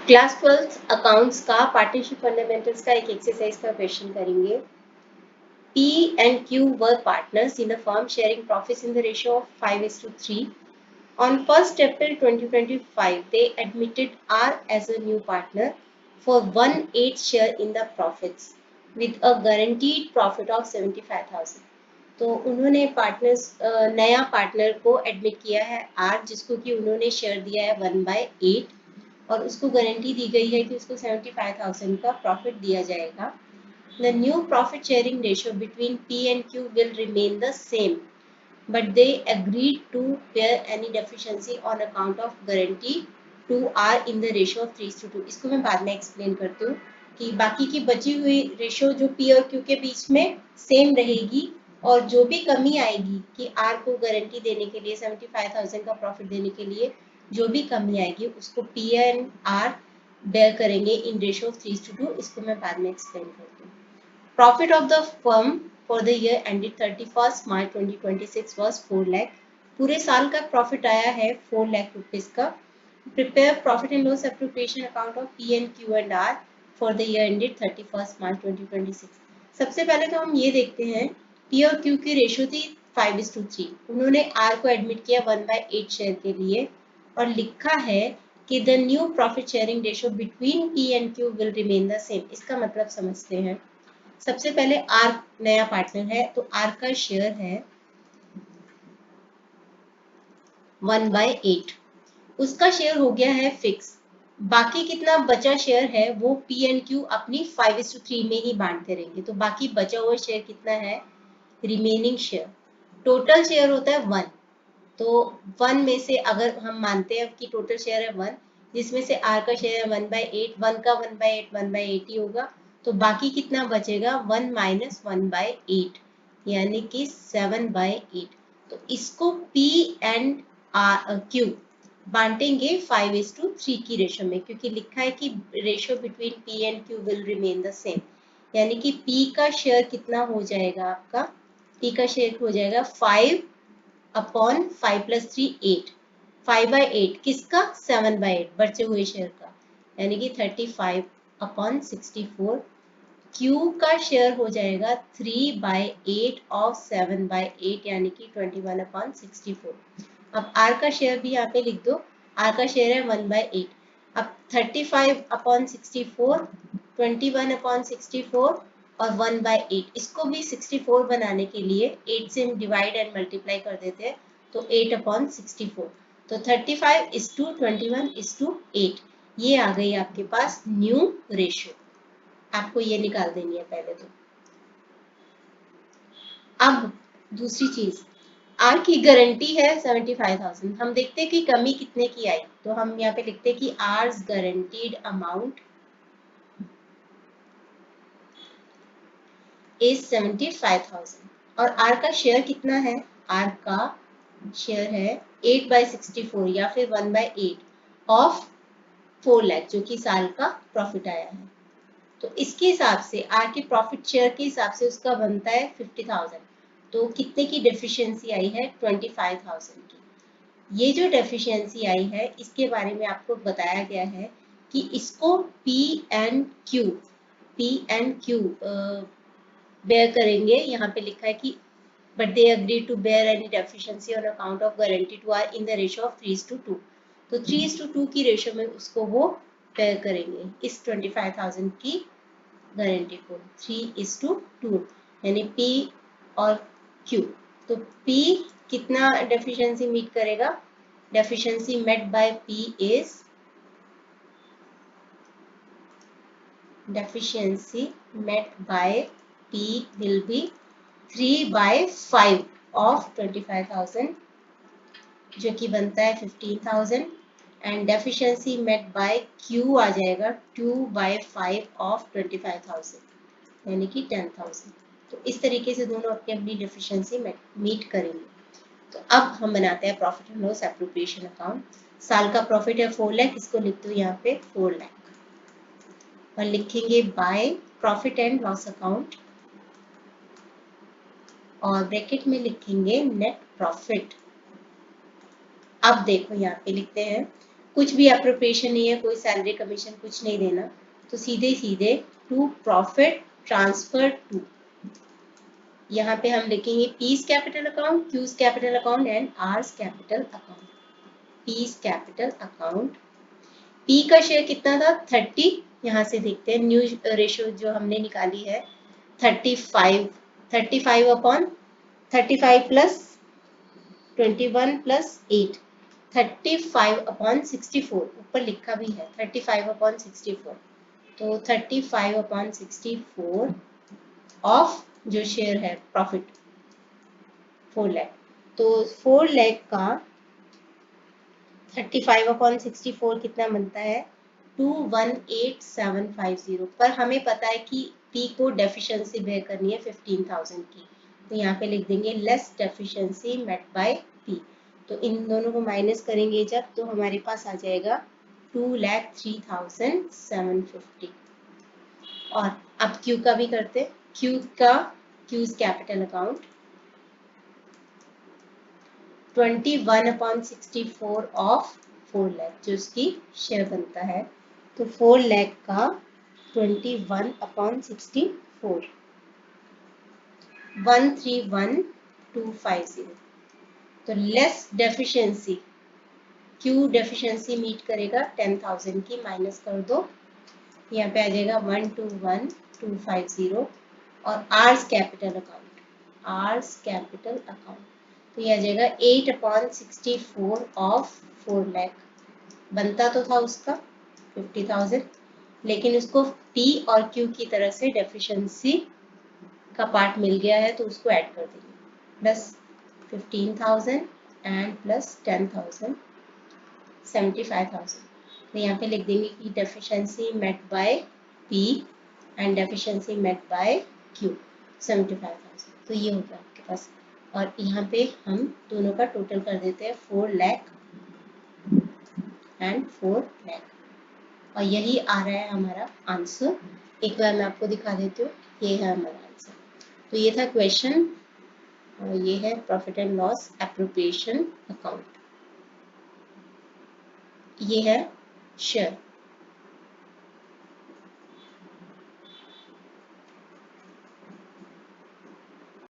Class 12 accounts का partnership fundamentals का एक एक्सरसाइज का क्वेश्चन करेंगे. P and Q were partners in the firm sharing profits in the ratio of 5:3. On 1st April 2025, they admitted R as a new partner for 1/8 share in the profits with a guaranteed profit of 75,000. तो उन्होंने partners नया partner को admit किया है are, जिसको कि उन्होंने share दिया है 1/8 और उसको गारंटी दी गई है कि उसको 75,000 का प्रॉफिट दिया जाएगा. The new profit sharing ratio between P and Q will remain the same, but they agreed to bear any deficiency on account of guarantee to R in the ratio of 3:2. इसको मैं बाद में explain करती हूँ कि बाकी की बची हुई रेशियो जो P और Q के बीच में सेम रहेगी और जो भी कमी आएगी कि R को गारंटी देने के लिए 75,000 का प्रॉफिट देने के लिए जो भी कमी आएगी उसको P एंड R बेयर करेंगे इन रेशियो ऑफ 3:2. इसको मैं बाद में एक्सप्लेन करती हूँ. Profit of the firm for the year ended 31st March 2026 was 4 lakh. पूरे साल का प्रॉफिट आया है 4 लाख रुपीस का. Prepare profit and loss appropriation account of P and Q and R for the year ended 31st March 2026. सबसे पहले तो हम ये देखते हैं P और Q की रेशियो थी 5:3. उन्होंने R को एडमिट किया 1/8 शेयर के लिए और लिखा है कि the new profit sharing ratio between P and Q will remain the same. इसका मतलब समझते हैं. सबसे पहले R नया पार्टनर है तो R का शेयर है 1/8. उसका शेयर हो गया है फिक्स. बाकी कितना बचा शेयर है वो P and Q अपनी 5:3 में ही बांटते रहेंगे. तो बाकी बचा हुआ शेयर कितना है, रिमेनिंग शेयर. टोटल शेयर होता है 1. तो 1 में से अगर हम मानते हैं कि टोटल शेयर है 1, जिसमें से R का शेयर है 1/8, 1 का 1/8 1/8 ही होगा. तो बाकी कितना बचेगा 1 माइनस 1/8 यानी कि 7/8. तो इसको P एंड Q बांटेंगे 5:3 की रेशो में, क्योंकि लिखा है कि ratio between P and Q will remain the same. यानी कि P का शेयर कितना हो जाएगा आपका, P का शेयर हो जाएगा 5 अपॉन 5 + 3 8. 5/8 किसका, 7/8 बचे हुए शेयर का, यानी कि 35 अपॉन 64. Q का शेयर हो जाएगा 3/8 ऑफ 7/8 यानी कि 21 अपॉन 64. अब R का शेयर भी यहाँ पे लिख दो. R का शेयर है 1/8. अब 35 अपॉन 64, 21 अपॉन 64 और 1/8. इसको भी 64 बनाने के लिए 8 से डिवाइड एंड मल्टीप्लाई कर देते हैं तो 8 अपॉन 64. तो 35:21:8 ये आ गई आपके पास न्यू रेशियो. आपको ये निकाल देनी है पहले तो. अब दूसरी चीज, R की गारंटी है 75,000. हम देखते हैं कि कमी कितने की आई. तो हम यहाँ पे लिखते हैं कि R's गारंटीड अमाउंट इज 75,000 और R का शेयर कितना है, R का शेयर है 8/64 या फिर 1/8 ऑफ 4 लाख जो कि साल का प्रॉफिट आया है. तो इसके हिसाब से R के प्रॉफिट शेयर के हिसाब से उसका बनता है 50,000. तो कितने की डेफिशिएंसी आई है, 25,000 की. ये जो डेफिशिएंसी आई है इसके बारे में आपको बताया गया है कि इसको P and Q बेयर करेंगे. यहाँ पे लिखा है कि but they agreed to bear any deficiency on account of guarantee to R in the ratio of 3:2. तो 3:2 की रेशियो में उसको वो बेयर करेंगे इस 25,000 की गारंटी को. 3:2 यानी P और Q. तो P कितना डेफिशिएंसी मीट करेगा, deficiency met by P is deficiency met by P will be 3/5 of 25,000 जो कि बनता है 15,000 and deficiency met by Q आ जाएगा 2/5 ऑफ 25,000 यानी कि 10,000. तो इस तरीके से दोनों अपनी अपनी डेफिशिएंसी मीट करेंगे. तो अब हम बनाते हैं profit and loss appropriation account. साल का प्रॉफिट है 4 लाख, इसको लिख दो यहाँ पे 4 लाख और लिखेंगे by profit and loss account और ब्रैकेट में लिखेंगे नेट प्रॉफिट. अब देखो यहाँ पे लिखते हैं कुछ भी अप्रोप्रिएशन नहीं है, कोई सैलरी कमीशन कुछ नहीं देना, तो सीधे सीधे टू प्रॉफिट ट्रांसफर टू, यहाँ पे हम लिखेंगे P's capital account, Q's capital account and R's capital account. P's capital account, P का शेयर कितना था 30, यहाँ से देखते हैं न्यू रेशियो जो हमने निकाली है 35 अपॉन 35 प्लस 21 प्लस 8, 35 अपॉन 64, ऊपर लिखा भी है 35 अपॉन 64, तो 35 अपॉन 64 ऑफ जो शेयर है प्रॉफिट 4 लाख, तो 4 लाख का 35 अपॉन 64 कितना बनता है 218750, पर हमें पता है कि पी को डेफिशिएंसी बेयर करनी है 15,000 की, तो यहाँ पे लिख देंगे less deficiency met by P, तो इन दोनों को माइनस करेंगे जब, तो हमारे पास आ जाएगा 2,03,750। और अब क्यू का भी करते, क्यू का cues capital account 21 upon 64 of 4 lakh, जो उसकी शेयर बनता है, तो 4 लाख का 21 अपॉन 64 131250, तो less deficiency Q deficiency meet करेगा 10,000 की, माइनस कर दो, यहाँ पे आ जाएगा 121250, और R's capital account, R's capital account, तो ये आ जाएगा 8 अपॉन 64 ऑफ 4 लाख, बनता तो था उसका 50,000, लेकिन उसको पी और क्यू की तरह से डेफिशिएंसी का पार्ट मिल गया है, तो उसको ऐड कर देंगे, प्लस 15,000 एंड प्लस 10,000 75,000, तो यहाँ पे लिख देंगे कि deficiency met by P and deficiency met by Q 75,000, तो ये हो गया आपके पास, और यहाँ पे हम दोनों का टोटल कर देते हैं 4 लाख एंड 4 लाख, और यही आ रहा है हमारा आंसर। एक बार मैं आपको दिखा देती हूँ, ये है हमारा आंसर। तो ये था क्वेश्चन, और ये है profit and loss appropriation account, ये है शेयर।